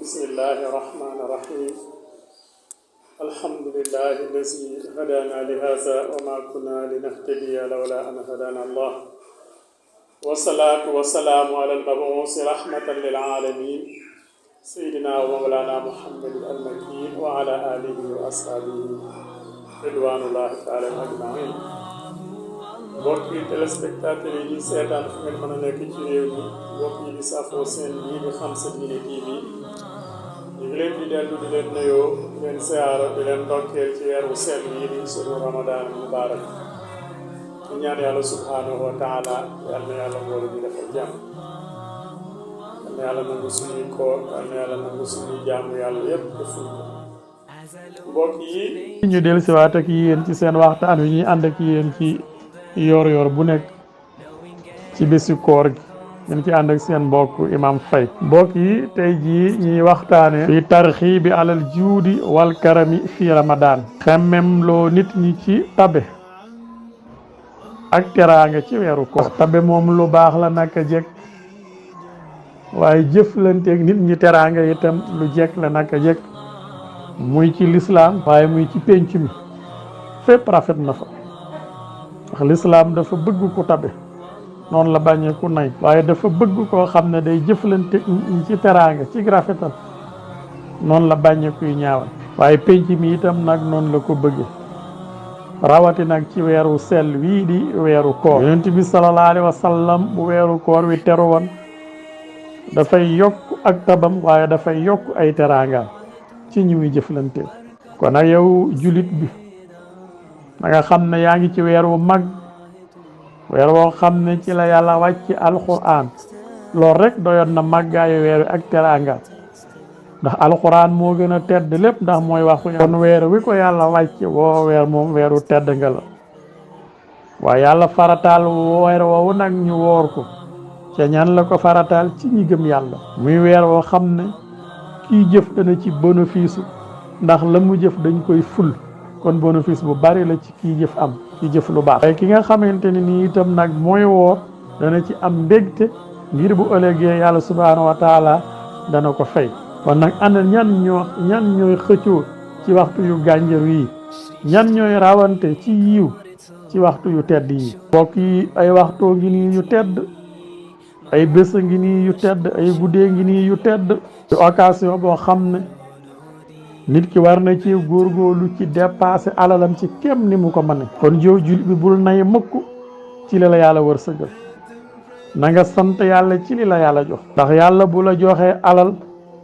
بسم الله الرحمن الرحيم الحمد لله الذي هدانا لهذا وما كنا لنهتدي لولا أن هدانا الله والصلاة والسلام على المبعوث رحمة للعالمين سيدنا ومولانا محمد المكين وعلى آله وأصحابه رضوان الله تعالى أجمعين. mbokki téléspectateurs yi seetaan fu ngeen mën a nekk ci réew mi mbokk yi di safoo seen bii di Xam Sa Diine TV ñu ngi leen di dellu di leen nuyoo di leen siyaara di leen ndokkeel ci weeru sell yi di sunu Ramadan mubarak ñu ñaan yàlla subhanahu wa taala yal na yàlla boole ñu defal jàmm yal na yàlla nangu suñuy koor yal na yàlla nangu suñuy jàmm yàlla yépp deful ko mbokk yi ñu dellu si waat ak yéen ci seen waxtaan wi ñuy ànd ak yéen ci yor bu nekk ci bési koor gi ngeen ci ànd ak seen mbokk Imam Faye mbokk yi tey jii ñuy waxtaane fi tarxiibi alal juudi wal karami fi Ramadan xemmem loo nit ñi ci tabe ak teraanga ci weeru koor tabe moom lu baax la naka jekk waaye jëflanteeg nit ñi teraanga itam lu jekk la naka jekk muy ci lislaam waaye muy ci pénc mi fépp rafet na fa ndax lislaam dafa bëgg ku tabe noonu la bañee ku nay waaye dafa bëgg koo xam ne day jëflante ci teraanga ci rafetal noonu la bañee kuy ñaawal waaye penc mi itam nag noonu la ko bëgge rawati nag ci weeru sell wii di weeru koor yonent bi sallallahu alayhi wa sallam bu weeru koor wi teru woon dafay yokk ak tabam waaye dafay yokk ay teraangaam ci ñi muy jëflante kon nag yow julit bi da nga xam ne yaa ngi ci weer wu mag weer woo xam ne ci la yàlla wàcc alquran loolu rek doyoon na màggaayu weer wi ak teraanga ndax alquran moo gën a tedd lépp ndax mooy waxu kon weer wi ko yàlla wàcc woo weer moom weeru tedd nga la waaye yàlla farataal weer woowu nag ñu woor ko ca ñan la ko farataal ci ñi gëm yàlla muy weer woo xam ne kii jëf dana ci bénéfice ndax la mu jëf dañ koy ful kon bénéfice bu bari la ci kii jëf am ci jëf lu baax waaye ki nga xamante ne nii itam nag mooy woor dana ci am mbégte ngir bu ëllëgee yàlla subhaanahu wa taala dana ko fay kon nag ana ñan ñooy xëccoo ci waxtu yu gànjaru yi ñan ñooy rawante ci yiw ci waxtu yu tedd yi mbokk yi ay waxtoo ngi nii yu tedd ay bés ngi nii yu tedd ay guddee ngi nii yu tedd ci occasion boo xam ne nit ki war na ci góorgóorlu ci dépassé alalam ci kem ni mu ko mëne kon jow jul bi bul nay mukk ci li la yàlla wërsëgal na nga sant yàlla ci li la yàlla jox ndax yàlla bu la joxee alal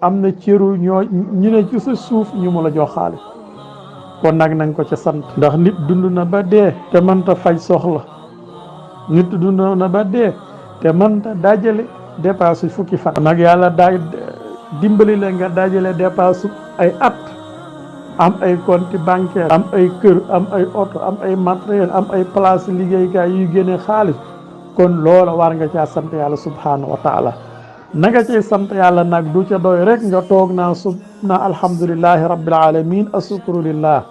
am na cëru ñu ne ci sa suuf ñu mu la jox xaalis kon nag nañ ko ca sant ndax nit dund na ba dee te mënta faj soxla nit dund na ba dee te mënta dajale dépasse fukki fan nag yàlla daa dimbali la nga dajale dépasse ay at am ay compte bancaire am ay kër am ay oto am ay matériel am ay place liggéeykaay yuy génne xaalis kon loola war nga caa sant yàlla subhanahu wa taala na nga cay sant yàlla nag du ca doy rek nga toog naa alhamdulillahi rabbil alamin asukru lillah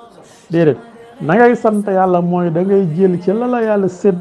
déedéet na ngay sant yàlla mooy da ngay jël ci la yàlla sédd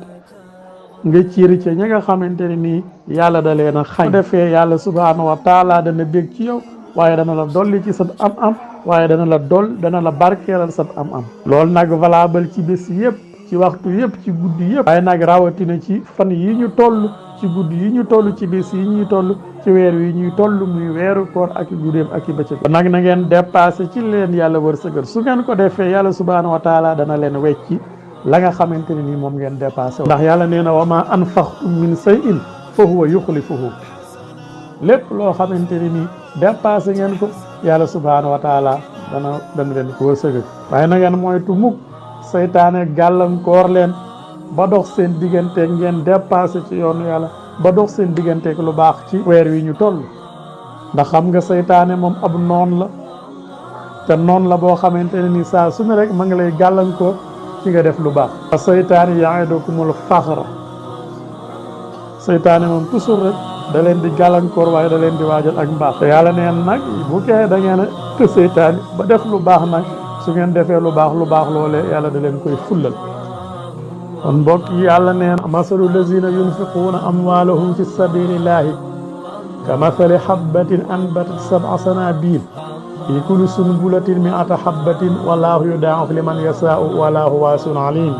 nga ciiri ca ñi nga xamante ne nii yàlla da leen a xañ defee yàlla subhanahu wa taala dana bég ci yow waaye dana la dolli ci sa am waaye dana la barkeelal sa am loolu nag valable ci bés yëpp ci waxtu yëpp ci guddi yëpp waaye nag rawatina ci fan yi ñu toll ci guddi yi ñu toll ci bés yi ñuy toll ci weer yi ñuy toll muy weeru koor ak guddeem ak i bëccëg nag na ngeen dépassé ci leen yàlla wërsëgal su ngeen ko defee yàlla subhanahu wa taala dana leen wecci la nga xamante ne nii moom ngeen dépassé ndax yàlla nee na wa ma anfaqtum min shay'in fa huwa yukhlifuhu lépp loo xamante ne nii dépassé ngeen ko yàlla subhanahu wa taala dana leen ko wërsëgal waaye na ngeen moytu mukk seytaane gàllankoor leen ba dox seen digganteeg ngeen dépassé ci yoonu yàlla ba dox seen digganteeg lu baax ci weer wi ñu toll ndax xam nga seytaane moom ab noon la te noon la boo xamante ne nii saa su ne rek ma ngi lay gàllankoor ci nga def lu baax seytaane ya'idukumul faxra seytaane moom toujours rek da leen di gàllankoor waaye da leen di waajal ak mbaax te yàlla neen nag bu kee da ngeen a të seytaane ba def lu baax nag su ngeen defee lu baax loolee yàlla da leen koy fullal kon mbokk yi yàlla neen masalu lazina yunfiquuna amwaalahum fi sabilillahi ka mathali habbatin anbatat sab'a sanabil fi kulli sunbulatin mi'ata habbatin wallahu yudaa'ifu liman yashaa'u wallahu waasi'un alim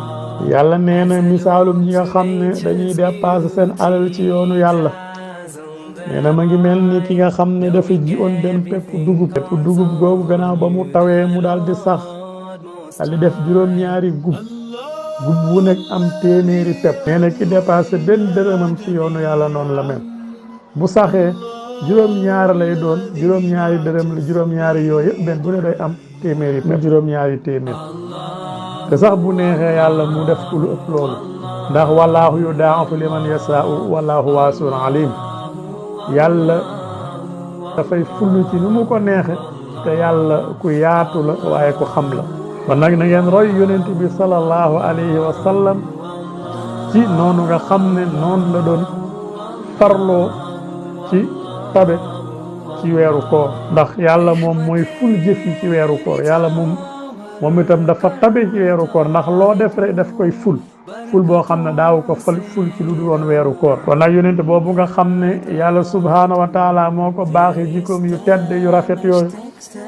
yàlla nee na misaalum ñi nga xam ne dañuy dépassé seen alal ci yoonu yàlla nee na ma ngi mel ni ki nga xam ne dafa ji oon benn pepp dugub googu gannaaw ba mu tawee mu daal di sax daal di def juróom-ñaari gub bu nekk am téeméeri pepp nee na ki dépassé benn dërëmam ci yoonu yàlla noonu la mel bu saxee juróom-ñaar lay doon juróom-ñaari dërëm la juróom-ñaari yooyu yëpp benn bu ne day am téeméeri pepp juróom-ñaari téeméer te sax bu neexee yàlla mu def ko lu ëpp loolu ndax wallaahu yudaa'ifu liman yashaa'u wallaahu waasi'un alim yàlla dafay full ci nu mu ko neexe te yàlla ku yaatu la waaye ku xam la kon nag na ngeen roy yonent bi sallallahu alayhi wa sallam ci noonu nga xam ne noonu la doon farloo ci tabe ci weeru koor ndax yàlla moom mooy ful jëf yi ci weeru koor yàlla moom itam dafa tabe ci weeru koor ndax loo def rek daf koy ful boo xam ne daaw ko ful ci lu dul woon weeru koor kon nag yonent boobu nga xam ne yàlla subhaanahu wa taala moo ko baaxee jikkoom yu tedd yu rafet yooyu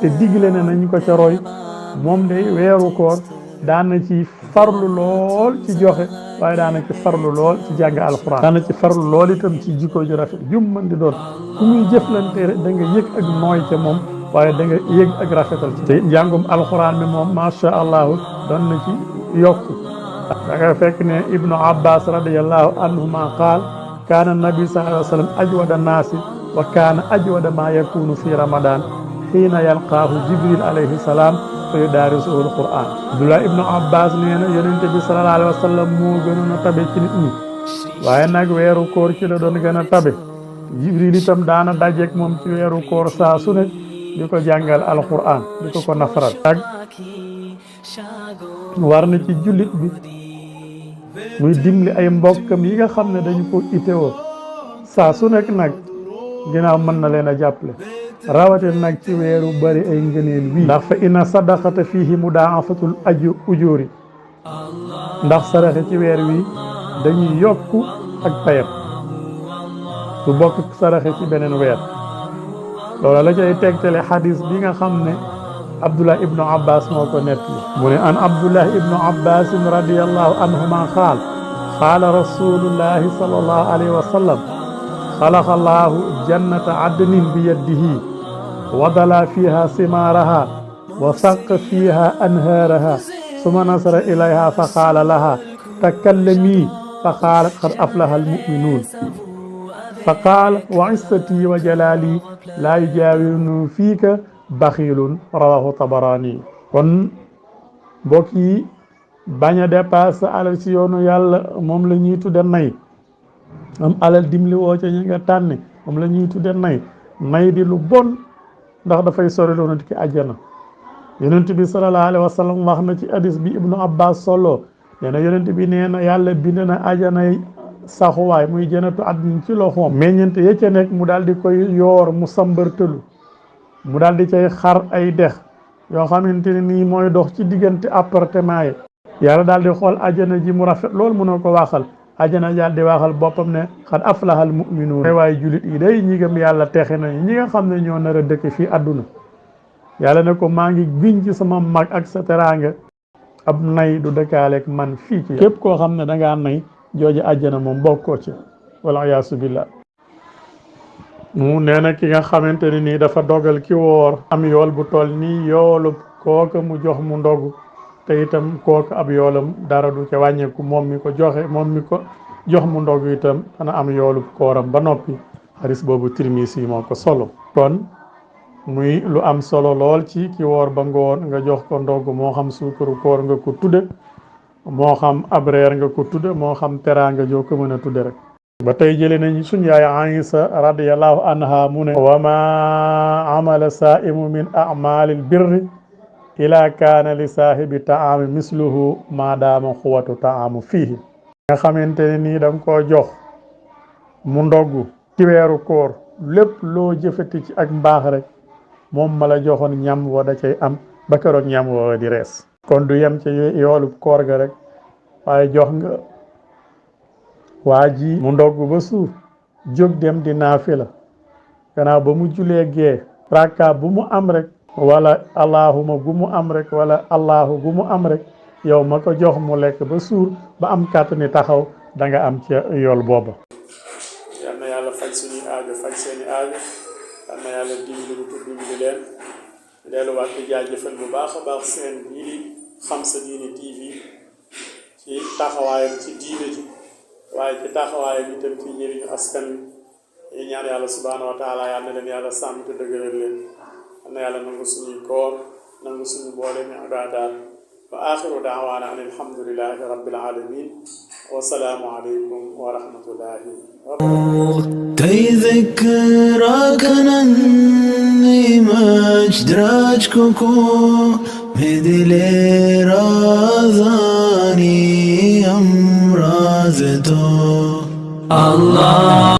te digle ne nañ ko ca roy moom de weeru koor daana ci farlu lool ci joxe waaye daana ci farlu lool ci jàng alxuraan daana ci farlu lool itam ci jikko ju rafet jum mën di doon ku muy jëflante rek da nga yëg ak nooy ca moom waaye da nga yëg ak rafetal ci te njàngum alxuraan bi moom macha allahu doon na ci yokku da nga fekk ne ibnu abbas radiallahu anhuma qaal kaana nabi sallallahu alayhi wa sallam ajwada naasi wa kaana ajwada ma yakunu fi ramadan xiina yalqaahu jibril alayhi salaam fa yudaarisuhu alquran abdullah ibnu abbas nee na yonente bi sallallahu alayhi wa sallam moo gënoon a tabe ci nit ñi waaye nag weeru koor ci la doon gën a tabe jibril itam daana dajeek moom ci weeru koor saa su ne di ko jàngal alquran di ko nafaral ak war na ci jullit bi muy dimbali ay mbokkam yi nga xam ne dañu ko itewoo saa su nekk nag ginnaaw mën na leen a jàppale rawate nag ci weeru bari ay ngëneel wii ndax fa inna sadaqata fihi mudaafatul ujuri ndax saraxe ci weer wi dañuy yokku ak payam su bokk saraxe ci beneen weer loola la cay tegtale xadis bi nga xam ne abdullah ibnu abbas moo ko nettali mu ne an abdullah ibnu abbas radiallahu anhuma qaal qaala rasulullahi sallallahu alayhi wa sallam xalaqa allahu jannata adnin bi yadihi wadala fiha simaaraha wa saqa fiha anhaaraha suma nasara ilayha fa qaala laha takallami fa qaala qad aflaha almuminuun fa qaala wa izzati wa jalaali laa yujaawiruni fiika baxiilun rawahu tabarani kon mbokk yi bañ a dépasse alal ci yoonu yàlla moom la ñuy tudde nay am alal dimli woo ca ñi nga tànne moom la ñuy tudde nay di lu bon ndax dafay sori loo nit ki àjjana yonent bi sallallahu alayhi wa sallam wax na ci hadis bi ibnu abbas solo nee na yonent bi nee na yàlla bind na àjjanay saxuwaay muy jënatu àddina ci loxoom meññente ya ca nekk mu daal di koy yoor mu sambartëlu mu daal di cay xar ay dex yoo xamante ne nii mooy dox ci diggante appartement yi yàlla daal di xool àjjana ji mu rafet loolu mënoo ko waxal àjjana daal di waxal boppam ne xad aflahal muminuun waaye julit yi day ñi gëm yàlla texe nañu ñi nga xam ne ñoo nar a dëkk fii àdduna yàlla ne ko maa ngi giñ ci sama mag ak sa teraanga ab nay du dëkkaaleeg man fii ci képp koo xam ne dangaa nay jooju àjjana moom bokkoo ci wala yaasu billah mu nee na ki nga xamante ne nii dafa dogal ki woor am yool bu toll nii yoolu kooka mu jox mu ndog te itam kooka ab yoolam dara du ca wàññeeku moom mi ko joxe moom mi ko jox mu ndog itam dana am yoolu kooram ba noppi xaris boobu Tirmisi moo ko solo kon muy lu am solo lool ci ki woor ba ngoon nga jox ko ndog moo xam suukaru koor nga ko tudde moo xam ab reer nga ko tudde moo xam teraanga joo ko mën a tudde rek ba tey jëlee nañ suñu yaay Aïsa radiyallahu anha mu ne wa ma amala saimu min amalil birri ila kaana li saahibi taami misluhu maadaama xuwatu taamu fiihi nga xamante ne nii da nga koo jox mu ndogg ci weeru koor lépp loo jëfati ci ak mbaax rek moom ma la joxoon ñam wa da cay am ba keroog ñam wa di rees kon du yem ci yoolu koor ga rek waaye jox nga waa ji mu ndogg ba suur jóg dem di naafila gannaaw ba mu julee gee rakka bu mu am rek wala allahuma gu mu am rek wala allahu gu mu am rek yow ma ko jox mu lekk ba suur ba am kàttani taxaw da nga am ca yool booba yal na yàlla faj suñuy aajo faj seeni aajo yal na yàlla dimbali ñu dimbali leen delluwaat di jaajëfal bu baax a baax seen bii di Xam Sa Diine TV ci taxawaayam ci diine ji waaye ci taxawaayam itam ci njëriñu askan wi yi ñaan yàlla subhaanahu wa taala yal na leen yàlla sàmm te dëgëral leen yal na yàlla nangu suñuy koor nangu suñu boole mi ibaadaat wa axiru daawaana an alhamdulillahi rabbil alamin wa salaamu aleykum wa rahmatullahi wa barakatuh كي ذكرك أني مجدرج كوكو مدلي رازاني أمرازتو الله